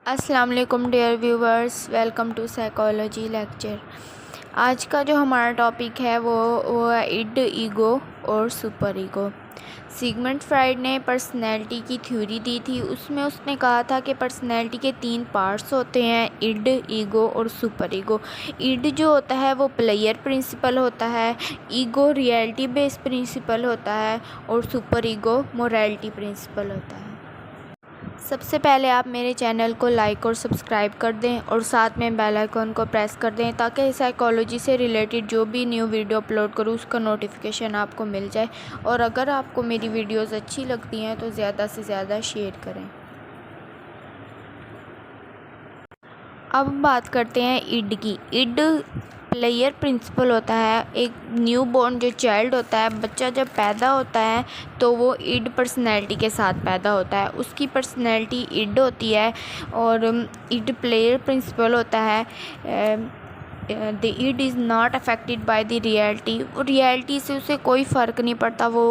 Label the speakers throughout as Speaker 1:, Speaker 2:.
Speaker 1: अस्सलाम वालेकुम dear viewers, welcome to psychology lecture. आज का जो हमारा टॉपिक है वो है इड, ईगो और सुपर ईगो। सिगमंड फ्राइड ने पर्सनैलिटी की थ्योरी दी थी। उसमें उसने कहा था कि पर्सनैलिटी के 3 पार्ट्स होते हैं, इड, ईगो और सुपर ईगो। इड जो होता है वो प्लेयर प्रिंसिपल होता है, ईगो रियलिटी बेस्ड प्रिंसिपल होता है और सुपर ईगो मोरालिटी प्रिंसिपल होता है। सबसे पहले आप मेरे चैनल को लाइक और सब्सक्राइब कर दें और साथ में बेल आइकन को प्रेस कर दें ताकि साइकोलॉजी से रिलेटेड जो भी न्यू वीडियो अपलोड करूँ उसका नोटिफिकेशन आपको मिल जाए। और अगर आपको मेरी वीडियोस अच्छी लगती हैं तो ज़्यादा से ज़्यादा शेयर करें। अब बात करते हैं इड की। इड प्लेयर प्रिंसिपल होता है। एक न्यू बॉर्न जो चाइल्ड होता है, बच्चा जब पैदा होता है तो वो इड पर्सनैलिटी के साथ पैदा होता है। उसकी पर्सनैलिटी इड होती है और इड प्लेयर प्रिंसिपल होता है। The id is not affected by the reality. Reality से उसे कोई फ़र्क नहीं पड़ता। वो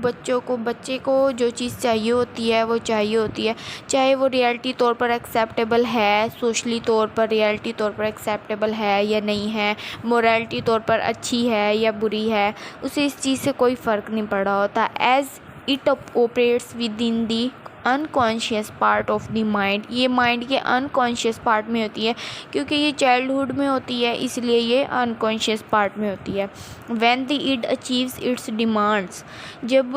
Speaker 1: बच्चे को जो चीज़ चाहिए होती है वो चाहिए होती है, चाहे वो रियलिटी तौर पर एक्सेप्टेबल है, सोशली तौर पर रियलिटी तौर पर एक्सेप्टेबल है या नहीं है, मोरालिटी तौर पर अच्छी है या बुरी है, उसे इस चीज़ से कोई फ़र्क नहीं पड़ रहा होता। As it operates within the unconscious part of the mind. ये माइंड के अनकॉन्शियस पार्ट में होती है, क्योंकि ये चाइल्डहुड में होती है इसलिए ये अनकॉन्शियस पार्ट में होती है। When the id achieves its demands, जब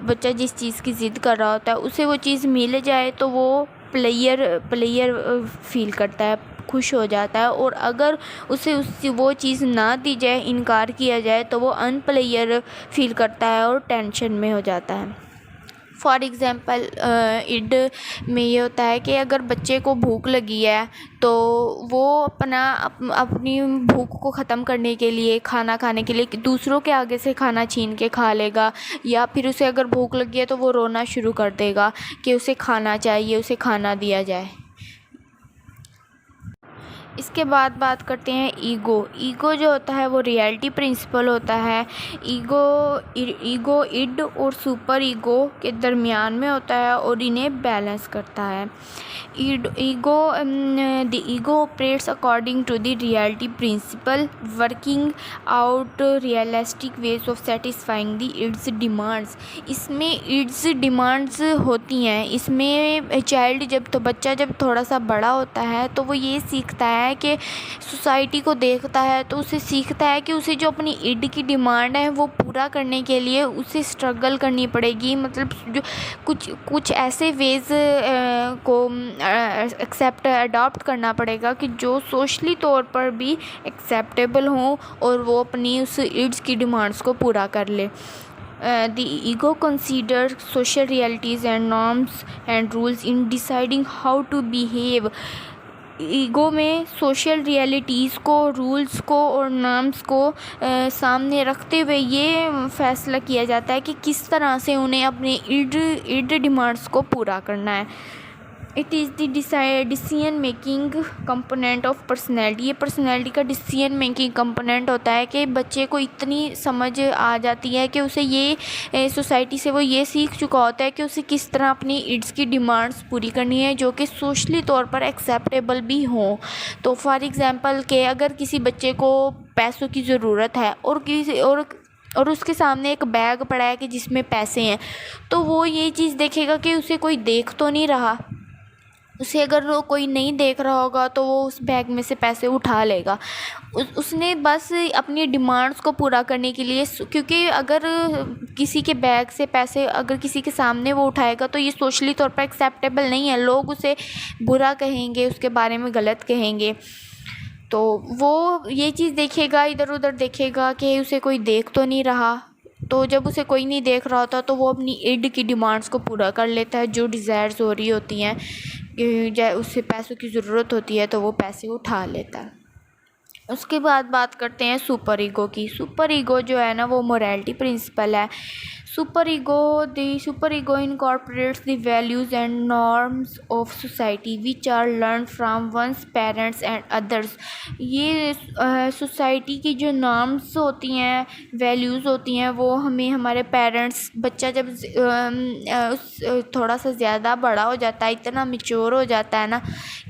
Speaker 1: बच्चा जिस चीज़ की ज़िद कर रहा होता है उसे वो चीज़ मिल जाए तो वो प्लेयर फील करता है, खुश हो जाता है। और अगर उसे वो चीज़ ना दी जाए, इनकार किया जाए, तो वो अनप्लेयर फील करता है और टेंशन में हो जाता है। फॉर एग्ज़ाम्पल इड में ये होता है कि अगर बच्चे को भूख लगी है तो वो अपनी भूख को ख़त्म करने के लिए, खाना खाने के लिए दूसरों के आगे से खाना छीन के खा लेगा, या फिर उसे अगर भूख लगी है तो वो रोना शुरू कर देगा कि उसे खाना चाहिए, उसे खाना दिया जाए। इसके बाद बात करते हैं ईगो। ईगो जो होता है वो रियलिटी प्रिंसिपल होता है। ईगो इड और सुपर ईगो के दरमियान में होता है और इन्हें बैलेंस करता है। The ego operates according to the reality principle, working out realistic ways of satisfying the id's demands. इसमें इड्स डिमांड्स होती हैं। इसमें बच्चा जब थोड़ा सा बड़ा होता है तो वो ये सीखता है कि सोसाइटी को देखता है तो उसे सीखता है कि उसे जो अपनी इड की डिमांड है वो पूरा करने के लिए उसे स्ट्रगल करनी पड़ेगी। मतलब जो कुछ ऐसे वेज को अडॉप्ट करना पड़ेगा कि जो सोशली तौर पर भी एक्सेप्टेबल हों और वो अपनी उस इड्स की डिमांड्स को पूरा कर ले। The ego considers social realities and norms and rules in deciding how to behave. Ego में सोशल रियलिटीज़ को, रूल्स को और नॉर्म्स को सामने रखते हुए ये फैसला किया जाता है कि किस तरह से उन्हें अपने इड डिमांड्स को पूरा करना है। It is the decision making component of personality. ये पर्सनैलिटी का डिसीजन मेकिंग कंपोनेंट होता है कि बच्चे को इतनी समझ आ जाती है कि उसे ये सोसाइटी से वो ये सीख चुका होता है कि उसे किस तरह अपनी इड्स की डिमांड्स पूरी करनी है जो कि सोशली तौर पर एक्सेप्टेबल भी हों। तो फॉर एग्ज़ाम्पल कि अगर किसी बच्चे को पैसों की ज़रूरत है और उसके सामने एक बैग पड़ा है कि जिसमें पैसे हैं, तो वो ये चीज़ देखेगा कि उसे कोई देख तो नहीं रहा। उसे अगर वो कोई नहीं देख रहा होगा तो वो उस बैग में से पैसे उठा लेगा। उसने बस अपनी डिमांड्स को पूरा करने के लिए, क्योंकि अगर किसी के बैग से पैसे अगर किसी के सामने वो उठाएगा तो ये सोशली तौर पर एक्सेप्टेबल नहीं है। लोग उसे बुरा कहेंगे, उसके बारे में गलत कहेंगे। तो वो ये चीज़ देखेगा, इधर उधर देखेगा कि उसे कोई देख तो नहीं रहा। तो जब उसे कोई नहीं देख रहा होता तो वो अपनी इड की डिमांड्स को पूरा कर लेता है, जो डिज़ायर्स हो रही होती हैं कि उसे पैसों की ज़रूरत होती है तो वो पैसे उठा लेता है। उसके बाद बात करते हैं सुपर ईगो की। सुपर ईगो जो है ना वो मोरालिटी प्रिंसिपल है। Super ego incorporates the values and norms of society which are learn from one's parents and others. ये सोसाइटी की जो नॉर्म्स होती हैं, वैल्यूज़ होती हैं, वो हमें हमारे पेरेंट्स, बच्चा जब थोड़ा सा ज़्यादा बड़ा हो जाता है, इतना मेच्योर हो जाता है ना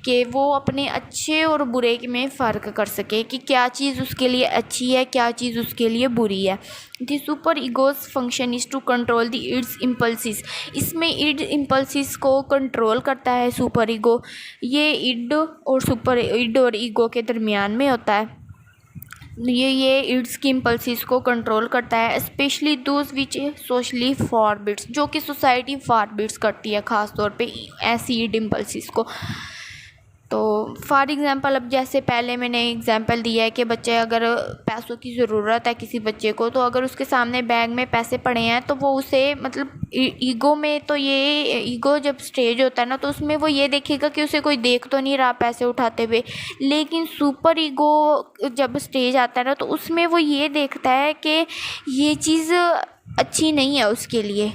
Speaker 1: कि वो अपने अच्छे और बुरे में फ़र्क कर सके कि क्या चीज़ उसके लिए अच्छी है, क्या चीज़ उसके लिए बुरी है। The super ego's function is to control the id's impulses. इसमें इड इम्पल्सिस को कंट्रोल करता है सुपर ईगो। ये इड और ईगो के दरमियान में होता है। ये इड्स की इम्पल्सिस को कंट्रोल करता है, specially those which socially forbids, जो कि सोसाइटी फॉरबिड्स करती है ख़ास तौर पे ऐसी इड इम्पल्सिस को। तो फॉर एग्ज़ाम्पल, अब जैसे पहले मैंने एग्ज़ाम्पल दिया है कि बच्चे अगर पैसों की ज़रूरत है किसी बच्चे को, तो अगर उसके सामने बैग में पैसे पड़े हैं तो वो उसे मतलब ईगो में, तो ये ईगो जब स्टेज होता है ना तो उसमें वो ये देखेगा कि उसे कोई देख तो नहीं रहा पैसे उठाते हुए। लेकिन सुपर ईगो जब स्टेज आता है ना तो उसमें वो ये देखता है कि ये चीज़ अच्छी नहीं है उसके लिए।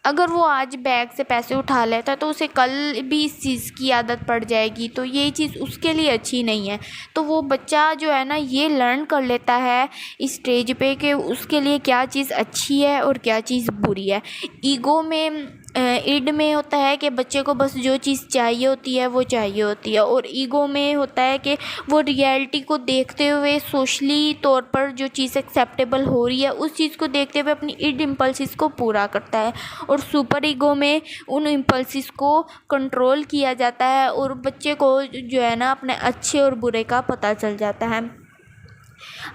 Speaker 1: अगर वो आज बैग से पैसे उठा लेता है तो उसे कल भी इस चीज़ की आदत पड़ जाएगी, तो ये चीज़ उसके लिए अच्छी नहीं है। तो वो बच्चा जो है ना ये लर्न कर लेता है इस स्टेज पे कि उसके लिए क्या चीज़ अच्छी है और क्या चीज़ बुरी है। ईगो में इड में होता है कि बच्चे को बस जो चीज़ चाहिए होती है वो चाहिए होती है, और ईगो में होता है कि वो रियलिटी को देखते हुए सोशली तौर पर जो चीज़ एक्सेप्टेबल हो रही है उस चीज़ को देखते हुए अपनी इड इम्पल्सिस को पूरा करता है। और सुपर ईगो में उन इम्पल्सिस को कंट्रोल किया जाता है और बच्चे को जो है ना अपने अच्छे और बुरे का पता चल जाता है।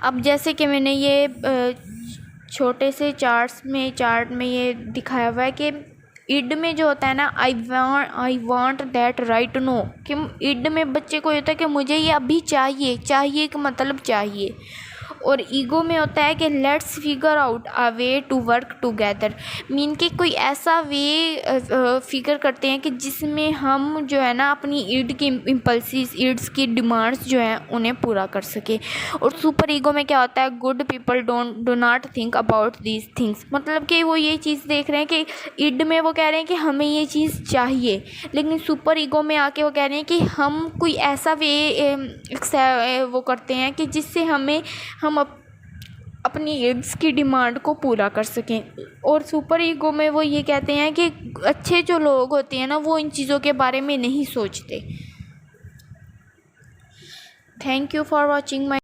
Speaker 1: अब जैसे कि मैंने ये छोटे से चार्ट में ये दिखाया हुआ है कि इड में जो होता है ना I want that right now, कि इड में बच्चे को होता है कि मुझे ये अभी चाहिए का मतलब चाहिए। और ईगो में होता है कि let's figure out a way to work together, mean कि कोई ऐसा वे फिगर करते हैं कि जिसमें हम जो है ना अपनी इड्स की डिमांड्स जो हैं उन्हें पूरा कर सके। और सुपर ईगो में क्या होता है, good people do not think about these things, मतलब कि वो ये चीज़ देख रहे हैं कि इड में वो कह रहे हैं कि हमें ये चीज़ चाहिए, लेकिन सुपर ईगो में आके वो कह रहे हैं कि हम कोई ऐसा वे वो करते हैं कि जिससे हम अपनी इड्स की डिमांड को पूरा कर सकें। और सुपर ईगो में वो ये कहते हैं कि अच्छे जो लोग होते हैं ना वो इन चीज़ों के बारे में नहीं सोचते। Thank you for watching my